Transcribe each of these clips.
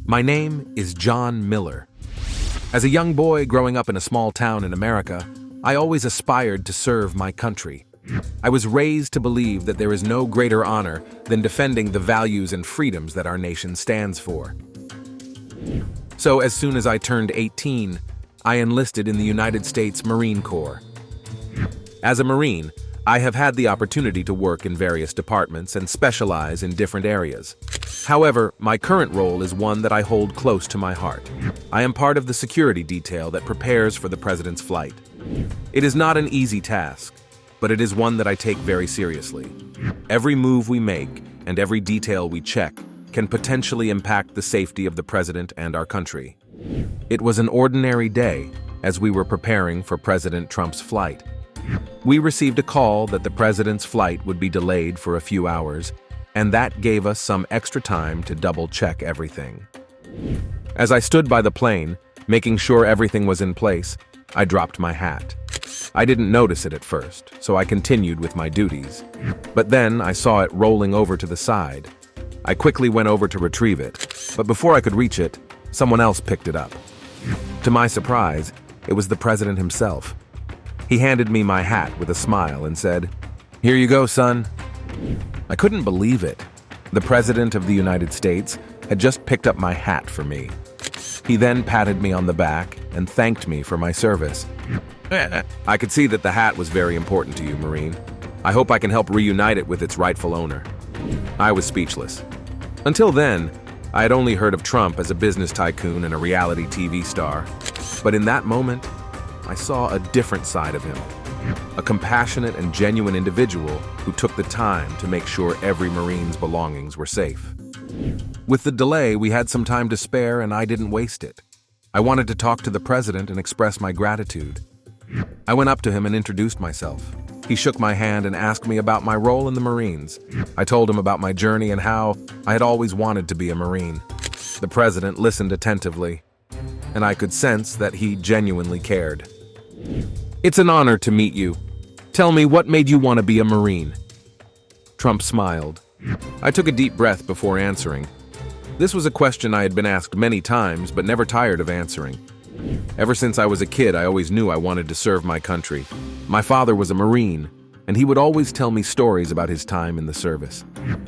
My name is John Miller. As a young boy growing up in a small town in America, I always aspired to serve my country. I was raised to believe that there is no greater honor than defending the values and freedoms that our nation stands for. So as soon as I turned 18, I enlisted in the United States Marine Corps. As a Marine, I have had the opportunity to work in various departments and specialize in different areas. However, my current role is one that I hold close to my heart. I am part of the security detail that prepares for the President's flight. It is not an easy task, but it is one that I take very seriously. Every move we make and every detail we check can potentially impact the safety of the President and our country. It was an ordinary day as we were preparing for President Trump's flight. We received a call that the President's flight would be delayed for a few hours, and that gave us some extra time to double-check everything. As I stood by the plane, making sure everything was in place, I dropped my hat. I didn't notice it at first, so I continued with my duties. But then I saw it rolling over to the side. I quickly went over to retrieve it, but before I could reach it, someone else picked it up. To my surprise, it was the President himself. He handed me my hat with a smile and said, "Here you go, son." I couldn't believe it. The President of the United States had just picked up my hat for me. He then patted me on the back and thanked me for my service. "I could see that the hat was very important to you, Marine. I hope I can help reunite it with its rightful owner." I was speechless. Until then, I had only heard of Trump as a business tycoon and a reality TV star. But in that moment, I saw a different side of him. A compassionate and genuine individual who took the time to make sure every Marine's belongings were safe. With the delay, we had some time to spare and I didn't waste it. I wanted to talk to the President and express my gratitude. I went up to him and introduced myself. He shook my hand and asked me about my role in the Marines. I told him about my journey and how I had always wanted to be a Marine. The President listened attentively, and I could sense that he genuinely cared. "It's an honor to meet you. Tell me, what made you want to be a Marine?" Trump smiled. I took a deep breath before answering. This was a question I had been asked many times, but never tired of answering. Ever since I was a kid, I always knew I wanted to serve my country. My father was a Marine, and he would always tell me stories about his time in the service.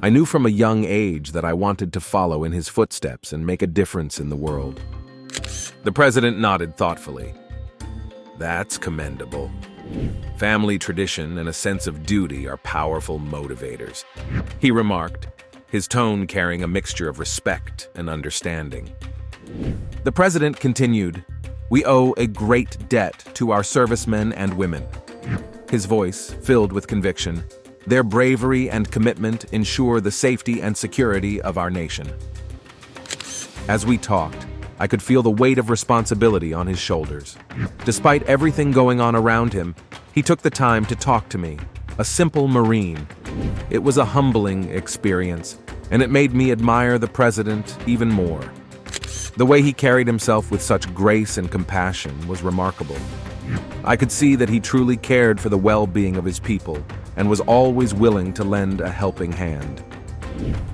I knew from a young age that I wanted to follow in his footsteps and make a difference in the world. The President nodded thoughtfully. "That's commendable. Family tradition and a sense of duty are powerful motivators," he remarked, his tone carrying a mixture of respect and understanding. The President continued, "We owe a great debt to our servicemen and women." His voice filled with conviction. "Their bravery and commitment ensure the safety and security of our nation." As we talked, I could feel the weight of responsibility on his shoulders. Despite everything going on around him, he took the time to talk to me, a simple Marine. It was a humbling experience, and it made me admire the President even more. The way he carried himself with such grace and compassion was remarkable. I could see that he truly cared for the well-being of his people and was always willing to lend a helping hand.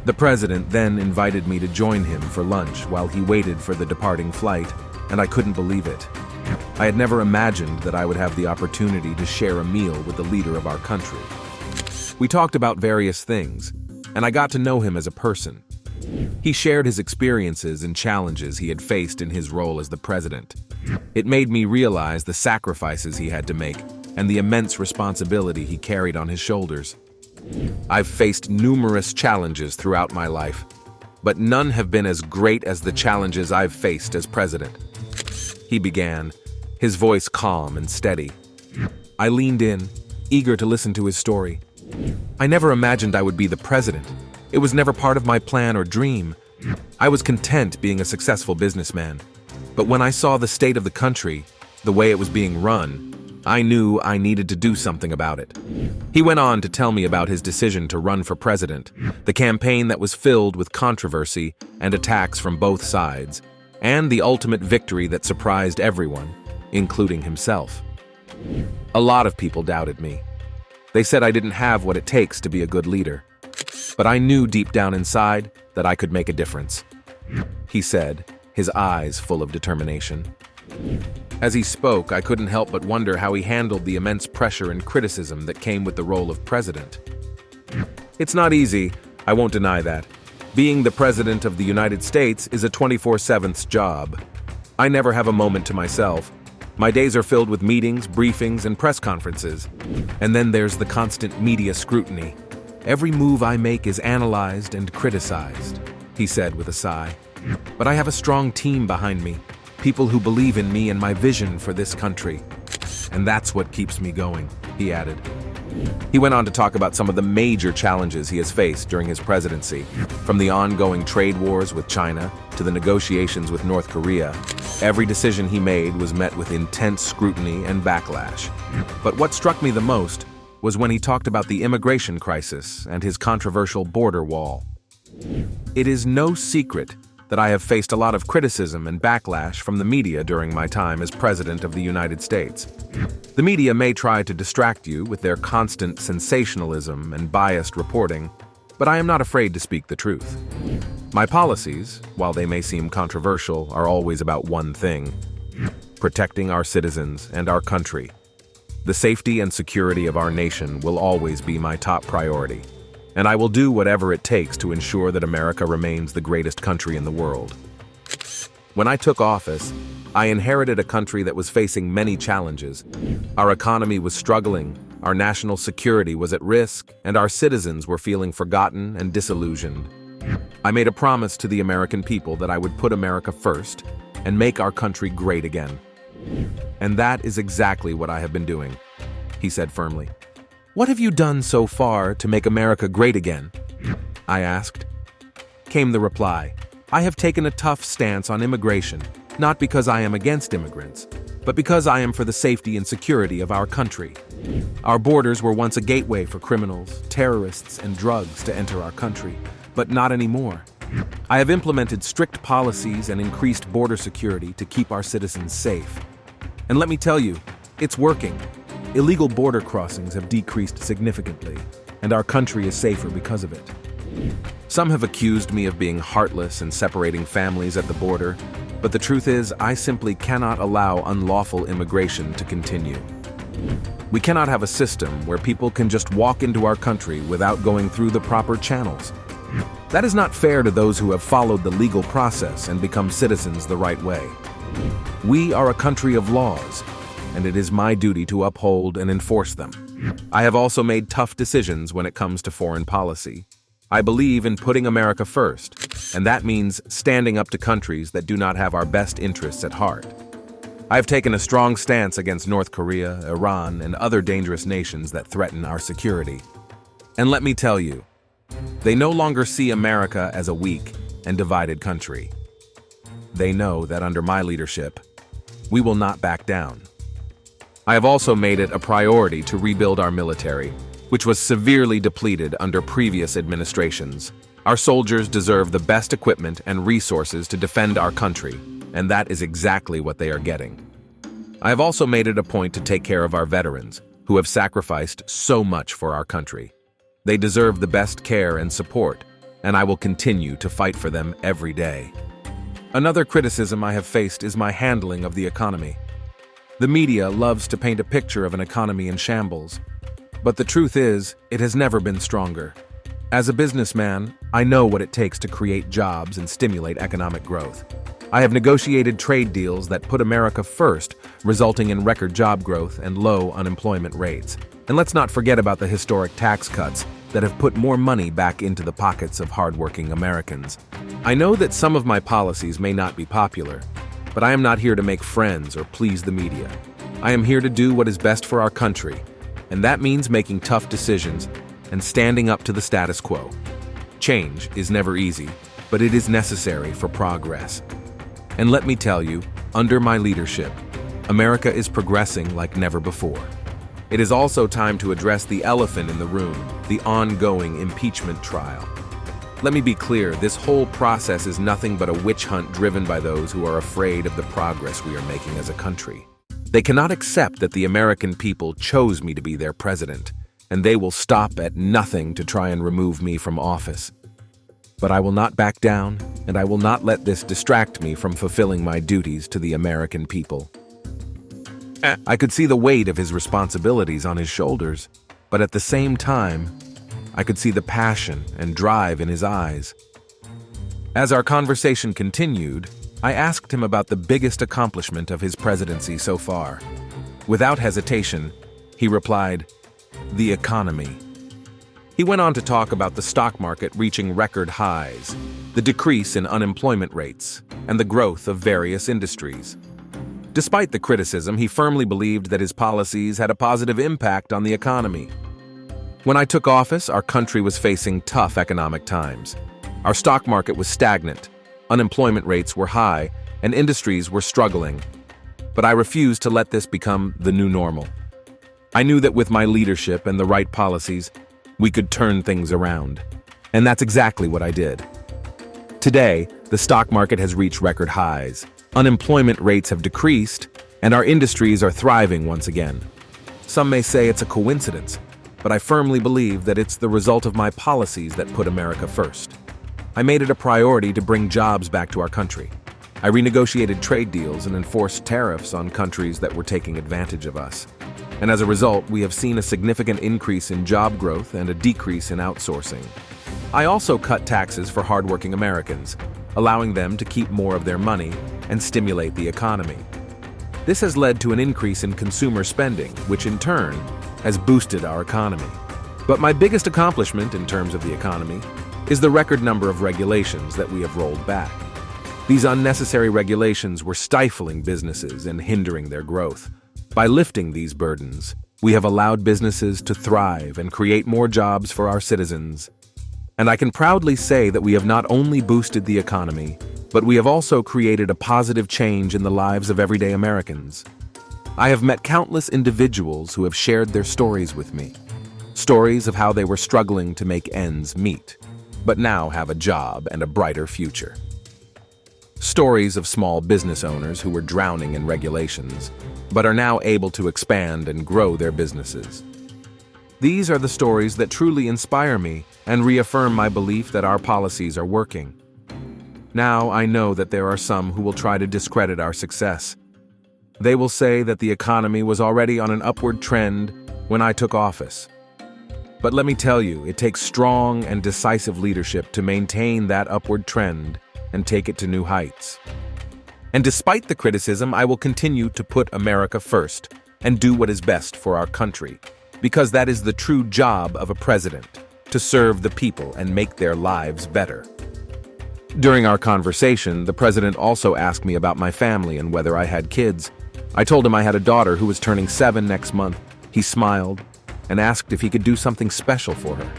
The President then invited me to join him for lunch while he waited for the departing flight, and I couldn't believe it. I had never imagined that I would have the opportunity to share a meal with the leader of our country. We talked about various things, and I got to know him as a person. He shared his experiences and challenges he had faced in his role as the President. It made me realize the sacrifices he had to make and the immense responsibility he carried on his shoulders. I've faced numerous challenges throughout my life, but none have been as great as the challenges I've faced as President. He began, his voice calm and steady. I leaned in, eager to listen to his story. "I never imagined I would be the President. It was never part of my plan or dream. I was content being a successful businessman. But when I saw the state of the country, the way it was being run, I knew I needed to do something about it." He went on to tell me about his decision to run for president, the campaign that was filled with controversy and attacks from both sides, and the ultimate victory that surprised everyone, including himself. A lot of people doubted me. They said I didn't have what it takes to be a good leader. But I knew deep down inside that I could make a difference. he said, his eyes full of determination. As he spoke, I couldn't help but wonder how he handled the immense pressure and criticism that came with the role of president. It's not easy, I won't deny that. Being the President of the United States is a 24/7 job. I never have a moment to myself. My days are filled with meetings, briefings, and press conferences. And then there's the constant media scrutiny. Every move I make is analyzed and criticized, he said with a sigh. But I have a strong team behind me, people who believe in me and my vision for this country. And that's what keeps me going, he added. He went on to talk about some of the major challenges he has faced during his presidency, from the ongoing trade wars with China to the negotiations with North Korea. Every decision he made was met with intense scrutiny and backlash. But what struck me the most was when he talked about the immigration crisis and his controversial border wall. It is no secret that I have faced a lot of criticism and backlash from the media during my time as President of the United States. The media may try to distract you with their constant sensationalism and biased reporting, but I am not afraid to speak the truth. My policies, while they may seem controversial, are always about one thing: protecting our citizens and our country. The safety and security of our nation will always be my top priority, and I will do whatever it takes to ensure that America remains the greatest country in the world. When I took office, I inherited a country that was facing many challenges. Our economy was struggling, our national security was at risk, and our citizens were feeling forgotten and disillusioned. I made a promise to the American people that I would put America first and make our country great again. And that is exactly what I have been doing, he said firmly. What have you done so far to make America great again? I asked. Came the reply, I have taken a tough stance on immigration, not because I am against immigrants, but because I am for the safety and security of our country. Our borders were once a gateway for criminals, terrorists, and drugs to enter our country, but not anymore. I have implemented strict policies and increased border security to keep our citizens safe. And let me tell you, it's working. Illegal border crossings have decreased significantly, and our country is safer because of it. Some have accused me of being heartless and separating families at the border, but the truth is, I simply cannot allow unlawful immigration to continue. We cannot have a system where people can just walk into our country without going through the proper channels. That is not fair to those who have followed the legal process and become citizens the right way. We are a country of laws, and it is my duty to uphold and enforce them. I have also made tough decisions when it comes to foreign policy. I believe in putting America first, and that means standing up to countries that do not have our best interests at heart. I have taken a strong stance against North Korea, Iran, and other dangerous nations that threaten our security. And let me tell you, they no longer see America as a weak and divided country. They know that under my leadership, we will not back down. I have also made it a priority to rebuild our military, which was severely depleted under previous administrations. Our soldiers deserve the best equipment and resources to defend our country, and that is exactly what they are getting. I have also made it a point to take care of our veterans, who have sacrificed so much for our country. They deserve the best care and support, and I will continue to fight for them every day. Another criticism I have faced is my handling of the economy. The media loves to paint a picture of an economy in shambles, but the truth is, it has never been stronger. As a businessman, I know what it takes to create jobs and stimulate economic growth. I have negotiated trade deals that put America first, resulting in record job growth and low unemployment rates. And let's not forget about the historic tax cuts that have put more money back into the pockets of hardworking Americans. I know that some of my policies may not be popular, but I am not here to make friends or please the media. I am here to do what is best for our country, and that means making tough decisions and standing up to the status quo. Change is never easy, but it is necessary for progress. And let me tell you, under my leadership, America is progressing like never before. It is also time to address the elephant in the room, the ongoing impeachment trial. Let me be clear, this whole process is nothing but a witch hunt driven by those who are afraid of the progress we are making as a country. They cannot accept that the American people chose me to be their president, and they will stop at nothing to try and remove me from office. But I will not back down, and I will not let this distract me from fulfilling my duties to the American people. I could see the weight of his responsibilities on his shoulders, but at the same time, I could see the passion and drive in his eyes. As our conversation continued, I asked him about the biggest accomplishment of his presidency so far. Without hesitation, he replied, "The economy." He went on to talk about the stock market reaching record highs, the decrease in unemployment rates, and the growth of various industries. Despite the criticism, he firmly believed that his policies had a positive impact on the economy. When I took office, our country was facing tough economic times. Our stock market was stagnant, unemployment rates were high, and industries were struggling. But I refused to let this become the new normal. I knew that with my leadership and the right policies, we could turn things around. And that's exactly what I did. Today, the stock market has reached record highs, unemployment rates have decreased, and our industries are thriving once again. Some may say it's a coincidence, but I firmly believe that it's the result of my policies that put America first. I made it a priority to bring jobs back to our country. I renegotiated trade deals and enforced tariffs on countries that were taking advantage of us. And as a result, we have seen a significant increase in job growth and a decrease in outsourcing. I also cut taxes for hardworking Americans, allowing them to keep more of their money and stimulate the economy. This has led to an increase in consumer spending, which in turn has boosted our economy. But my biggest accomplishment in terms of the economy is the record number of regulations that we have rolled back. These unnecessary regulations were stifling businesses and hindering their growth. By lifting these burdens, we have allowed businesses to thrive and create more jobs for our citizens. And I can proudly say that we have not only boosted the economy, but we have also created a positive change in the lives of everyday Americans. I have met countless individuals who have shared their stories with me. Stories of how they were struggling to make ends meet, but now have a job and a brighter future. Stories of small business owners who were drowning in regulations, but are now able to expand and grow their businesses. These are the stories that truly inspire me and reaffirm my belief that our policies are working. Now I know that there are some who will try to discredit our success. They will say that the economy was already on an upward trend when I took office. But let me tell you, it takes strong and decisive leadership to maintain that upward trend and take it to new heights. And despite the criticism, I will continue to put America first and do what is best for our country, because that is the true job of a president, to serve the people and make their lives better. During our conversation, the president also asked me about my family and whether I had kids. I told him I had a daughter who was turning 7 next month. He smiled and asked if he could do something special for her.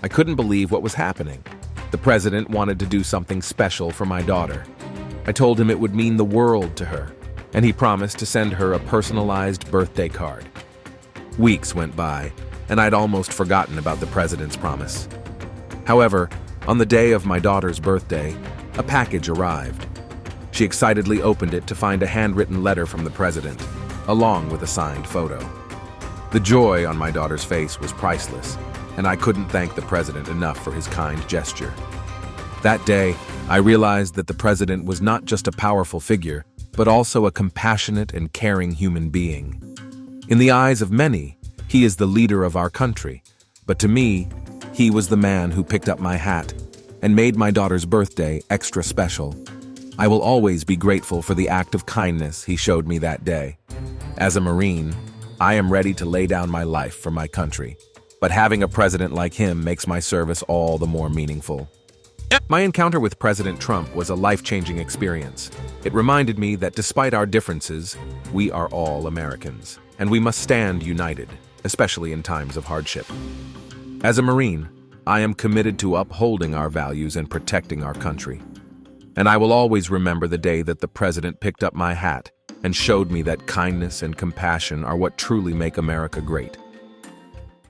I couldn't believe what was happening. The president wanted to do something special for my daughter. I told him it would mean the world to her, and he promised to send her a personalized birthday card. Weeks went by, and I'd almost forgotten about the president's promise. However, on the day of my daughter's birthday, a package arrived. She excitedly opened it to find a handwritten letter from the president, along with a signed photo. The joy on my daughter's face was priceless, and I couldn't thank the president enough for his kind gesture. That day, I realized that the president was not just a powerful figure, but also a compassionate and caring human being. In the eyes of many, he is the leader of our country, but to me, he was the man who picked up my hat and made my daughter's birthday extra special. I will always be grateful for the act of kindness he showed me that day. As a Marine, I am ready to lay down my life for my country, but having a president like him makes my service all the more meaningful. My encounter with President Trump was a life-changing experience. It reminded me that despite our differences, we are all Americans, and we must stand united, especially in times of hardship. As a Marine, I am committed to upholding our values and protecting our country. And I will always remember the day that the president picked up my hat and showed me that kindness and compassion are what truly make America great.